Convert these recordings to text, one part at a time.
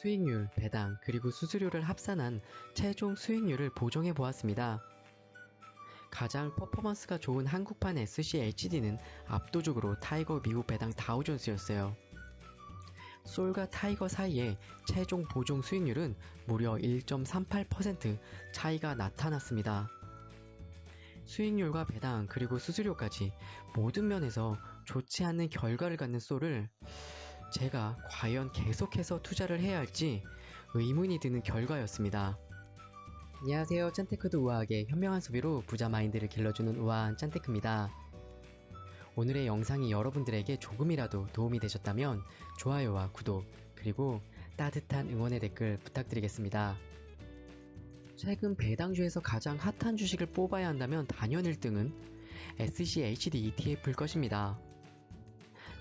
수익률, 배당, 그리고 수수료를 합산한 최종 수익률을 보정해 보았습니다. 가장 퍼포먼스가 좋은 한국판 SCHD는 압도적으로 타이거 미국 배당 다우존스였어요. 솔과 타이거 사이의 최종 보정 수익률은 무려 1.38% 차이가 나타났습니다. 수익률과 배당 그리고 수수료까지 모든 면에서 좋지 않는 결과를 갖는 솔을 제가 과연 계속해서 투자를 해야 할지 의문이 드는 결과였습니다. 안녕하세요. 짠테크도 우아하게 현명한 소비로 부자 마인드를 길러주는 우아한 짠테크입니다. 오늘의 영상이 여러분들에게 조금이라도 도움이 되셨다면 좋아요와 구독 그리고 따뜻한 응원의 댓글 부탁드리겠습니다. 최근 배당주에서 가장 핫한 주식을 뽑아야 한다면 단연 1등은 SCHD ETF일 것입니다.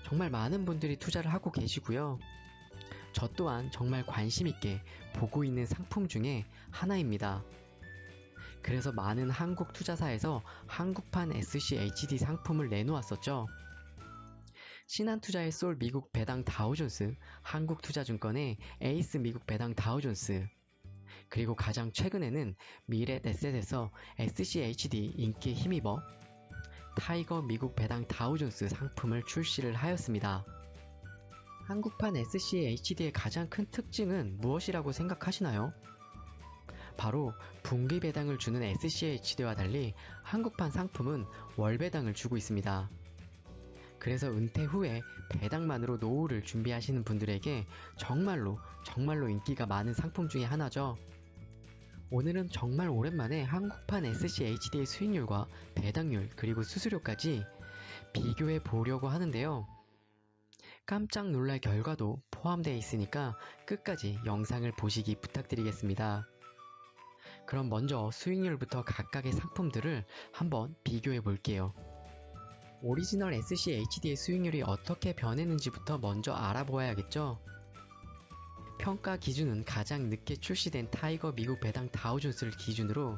정말 많은 분들이 투자를 하고 계시고요. 저 또한 정말 관심있게 보고 있는 상품 중에 하나입니다. 그래서 많은 한국 투자사에서 한국판 SCHD 상품을 내놓았었죠. 신한투자의 솔 미국 배당 다우존스, 한국투자증권의 에이스 미국 배당 다우존스, 그리고 가장 최근에는 미래에셋에서 SCHD 인기에 힘입어 타이거 미국 배당 다우존스 상품을 출시를 하였습니다. 한국판 SCHD의 가장 큰 특징은 무엇이라고 생각하시나요? 바로 분기 배당을 주는 SCHD와 달리 한국판 상품은 월 배당을 주고 있습니다. 그래서 은퇴 후에 배당만으로 노후를 준비하시는 분들에게 정말로 인기가 많은 상품 중에 하나죠. 오늘은 정말 오랜만에 한국판 SCHD의 수익률과 배당률 그리고 수수료까지 비교해 보려고 하는데요. 깜짝 놀랄 결과도 포함되어 있으니까 끝까지 영상을 보시기 부탁드리겠습니다. 그럼 먼저 수익률부터 각각의 상품들을 한번 비교해 볼게요. 오리지널 SCHD의 수익률이 어떻게 변했는지부터 먼저 알아보아야겠죠. 평가 기준은 가장 늦게 출시된 타이거 미국 배당 다우존스를 기준으로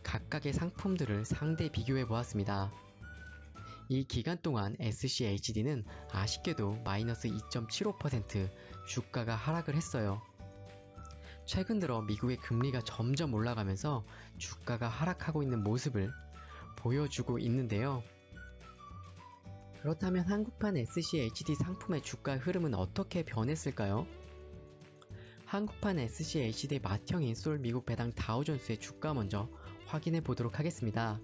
각각의 상품들을 상대 비교해 보았습니다. 이 기간 동안 SCHD는 아쉽게도 마이너스 2.75% 주가가 하락을 했어요. 최근 들어 미국의 금리가 점점 올라가면서 주가가 하락하고 있는 모습을 보여주고 있는데요. 그렇다면 한국판 SCHD 상품의 주가 흐름은 어떻게 변했을까요? 한국판 SCHD의 맏형인 솔 미국 배당 다우존스의 주가 먼저 확인해 보도록 하겠습니다.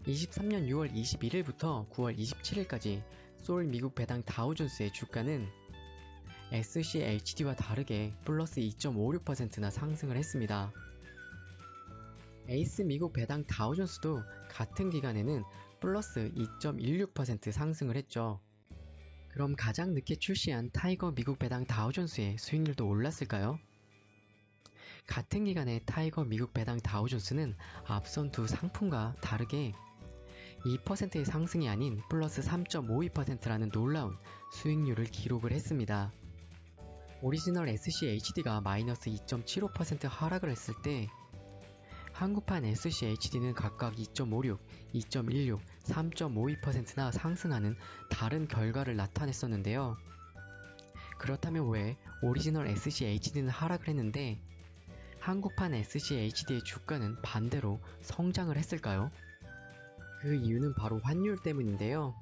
23년 6월 21일부터 9월 27일까지 솔 미국 배당 다우존스의 주가는 SCHD와 다르게 플러스 2.56%나 상승을 했습니다. 에이스 미국 배당 다우존스도 같은 기간에는 플러스 2.16% 상승을 했죠. 그럼 가장 늦게 출시한 타이거 미국 배당 다우존스의 수익률도 올랐을까요? 같은 기간에 타이거 미국 배당 다우존스는 앞선 두 상품과 다르게 2%의 상승이 아닌 플러스 3.52%라는 놀라운 수익률을 기록을 했습니다. 오리지널 SCHD가 마이너스 2.75% 하락을 했을 때 한국판 SCHD는 각각 2.56, 2.16, 3.52%나 상승하는 다른 결과를 나타냈었는데요. 그렇다면 왜 오리지널 SCHD는 하락을 했는데 한국판 SCHD의 주가는 반대로 성장을 했을까요? 그 이유는 바로 환율 때문인데요.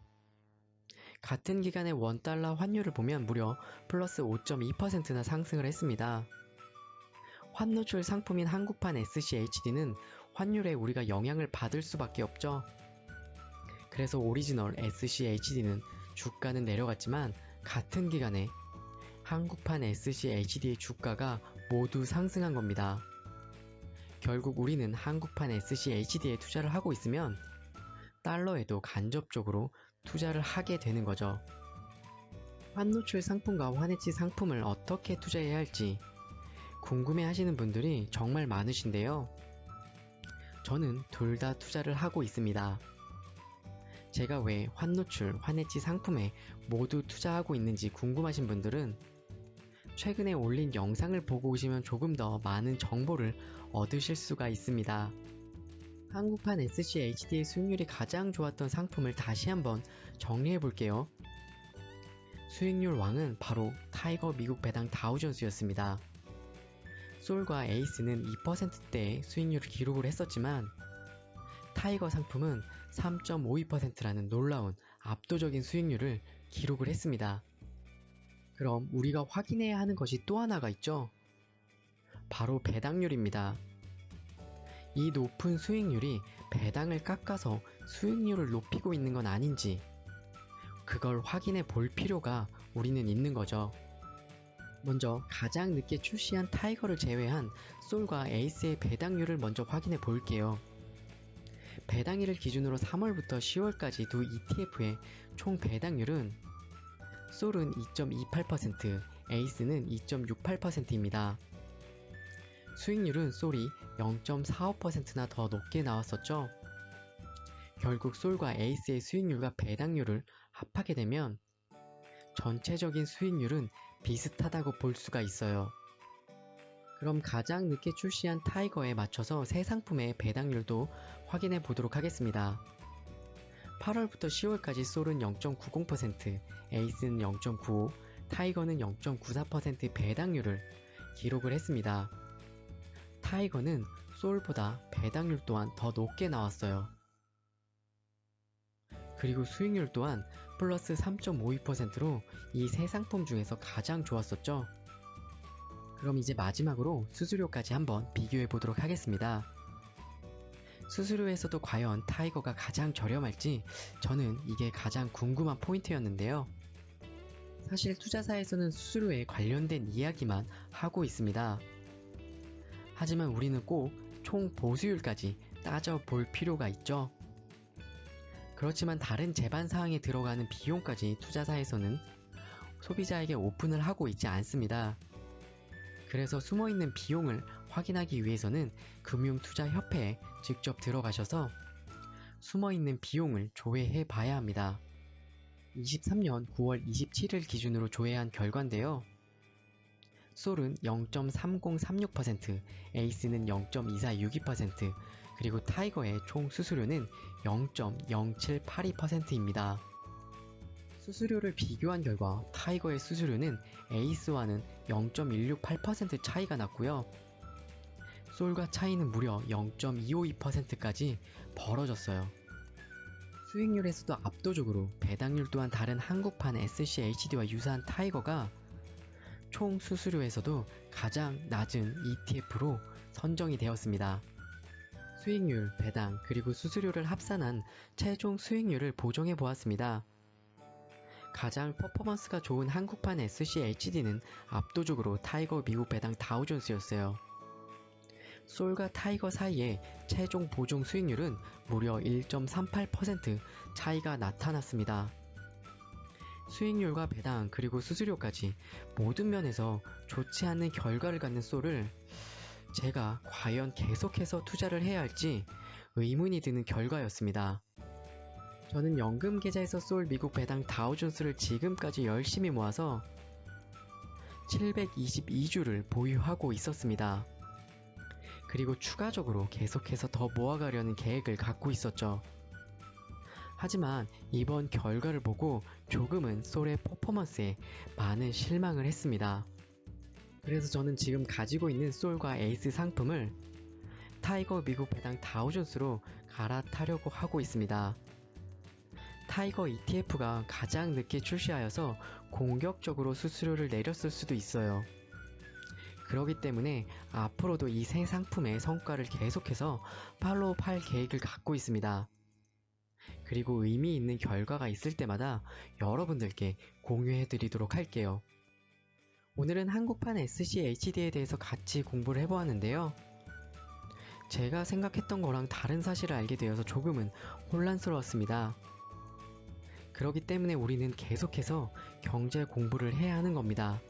같은 기간의 원달러 환율을 보면 무려 플러스 5.2%나 상승을 했습니다. 환노출 상품인 한국판 SCHD는 환율에 우리가 영향을 받을 수밖에 없죠. 그래서 오리지널 SCHD는 주가는 내려갔지만 같은 기간에 한국판 SCHD의 주가가 모두 상승한 겁니다. 결국 우리는 한국판 SCHD에 투자를 하고 있으면 달러에도 간접적으로 투자를 하게 되는 거죠. 환노출 상품과 환해지 상품을 어떻게 투자해야 할지 궁금해 하시는 분들이 정말 많으신데요. 저는 둘 다 투자를 하고 있습니다. 제가 왜 환노출, 환해지 상품에 모두 투자하고 있는지 궁금하신 분들은 최근에 올린 영상을 보고 오시면 조금 더 많은 정보를 얻으실 수가 있습니다. 한국판 SCHD의 수익률이 가장 좋았던 상품을 다시 한번 정리해 볼게요. 수익률 왕은 바로 타이거 미국 배당 다우존스였습니다. 솔과 에이스는 2%대의 수익률을 기록을 했었지만 타이거 상품은 3.52%라는 놀라운 압도적인 수익률을 기록을 했습니다. 그럼 우리가 확인해야 하는 것이 또 하나가 있죠. 바로 배당률입니다. 이 높은 수익률이 배당을 깎아서 수익률을 높이고 있는 건 아닌지 그걸 확인해 볼 필요가 우리는 있는 거죠. 먼저 가장 늦게 출시한 타이거를 제외한 솔과 에이스의 배당률을 먼저 확인해 볼게요. 배당일을 기준으로 3월부터 10월까지 두 ETF의 총 배당률은 솔은 2.28%, 에이스는 2.68%입니다. 수익률은 솔이 0.45%나 더 높게 나왔었죠. 결국 솔과 에이스의 수익률과 배당률을 합하게 되면 전체적인 수익률은 비슷하다고 볼 수가 있어요. 그럼 가장 늦게 출시한 타이거에 맞춰서 새 상품의 배당률도 확인해 보도록 하겠습니다. 8월부터 10월까지 솔은 0.90%, 에이스는 0.95%, 타이거는 0.94% 배당률을 기록을 했습니다. 타이거는 솔보다 배당률 또한 더 높게 나왔어요. 그리고 수익률 또한 플러스 3.52%로 이 세 상품 중에서 가장 좋았었죠. 그럼 이제 마지막으로 수수료까지 한번 비교해 보도록 하겠습니다. 수수료에서도 과연 타이거가 가장 저렴할지 저는 이게 가장 궁금한 포인트였는데요. 사실 투자사에서는 수수료에 관련된 이야기만 하고 있습니다. 하지만 우리는 꼭 총 보수율까지 따져볼 필요가 있죠. 그렇지만 다른 제반 사항에 들어가는 비용까지 투자사에서는 소비자에게 오픈을 하고 있지 않습니다. 그래서 숨어있는 비용을 확인하기 위해서는 금융투자협회에 직접 들어가셔서 숨어있는 비용을 조회해 봐야 합니다. 23년 9월 27일 기준으로 조회한 결과인데요. 솔은 0.3036%, 에이스는 0.2462%, 그리고 타이거의 총 수수료는 0.0782%입니다. 수수료를 비교한 결과 타이거의 수수료는 에이스와는 0.168% 차이가 났고요. 솔과 차이는 무려 0.252%까지 벌어졌어요. 수익률에서도 압도적으로 배당률 또한 다른 한국판 SCHD와 유사한 타이거가 총 수수료에서도 가장 낮은 ETF로 선정이 되었습니다. 수익률, 배당, 그리고 수수료를 합산한 최종 수익률을 보정해 보았습니다. 가장 퍼포먼스가 좋은 한국판 SCHD는 압도적으로 타이거 미국 배당 다우존스였어요. 솔과 타이거 사이의 최종 보정 수익률은 무려 1.38% 차이가 나타났습니다. 수익률과 배당 그리고 수수료까지 모든 면에서 좋지 않은 결과를 갖는 솔을 제가 과연 계속해서 투자를 해야 할지 의문이 드는 결과였습니다. 저는 연금계좌에서 솔 미국 배당 다우존스를 지금까지 열심히 모아서 722주를 보유하고 있었습니다. 그리고 추가적으로 계속해서 더 모아가려는 계획을 갖고 있었죠. 하지만 이번 결과를 보고 조금은 솔의 퍼포먼스에 많은 실망을 했습니다. 그래서 저는 지금 가지고 있는 솔과 에이스 상품을 타이거 미국 배당 다우존스로 갈아타려고 하고 있습니다. 타이거 ETF가 가장 늦게 출시하여서 공격적으로 수수료를 내렸을 수도 있어요. 그렇기 때문에 앞으로도 이 세 상품의 성과를 계속해서 팔로우할 계획을 갖고 있습니다. 그리고 의미 있는 결과가 있을 때마다 여러분들께 공유해 드리도록 할게요. 오늘은 한국판 SCHD에 대해서 같이 공부를 해보았는데요. 제가 생각했던 거랑 다른 사실을 알게 되어서 조금은 혼란스러웠습니다. 그렇기 때문에 우리는 계속해서 경제 공부를 해야 하는 겁니다.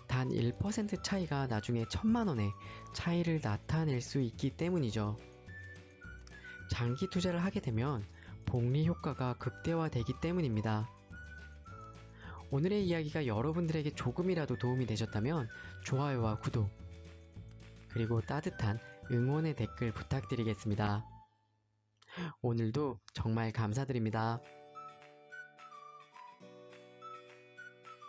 단 1% 차이가 나중에 1000만원의 차이를 나타낼 수 있기 때문이죠. 장기 투자를 하게 되면 복리 효과가 극대화되기 때문입니다. 오늘의 이야기가 여러분들에게 조금이라도 도움이 되셨다면 좋아요와 구독, 그리고 따뜻한 응원의 댓글 부탁드리겠습니다. 오늘도 정말 감사드립니다.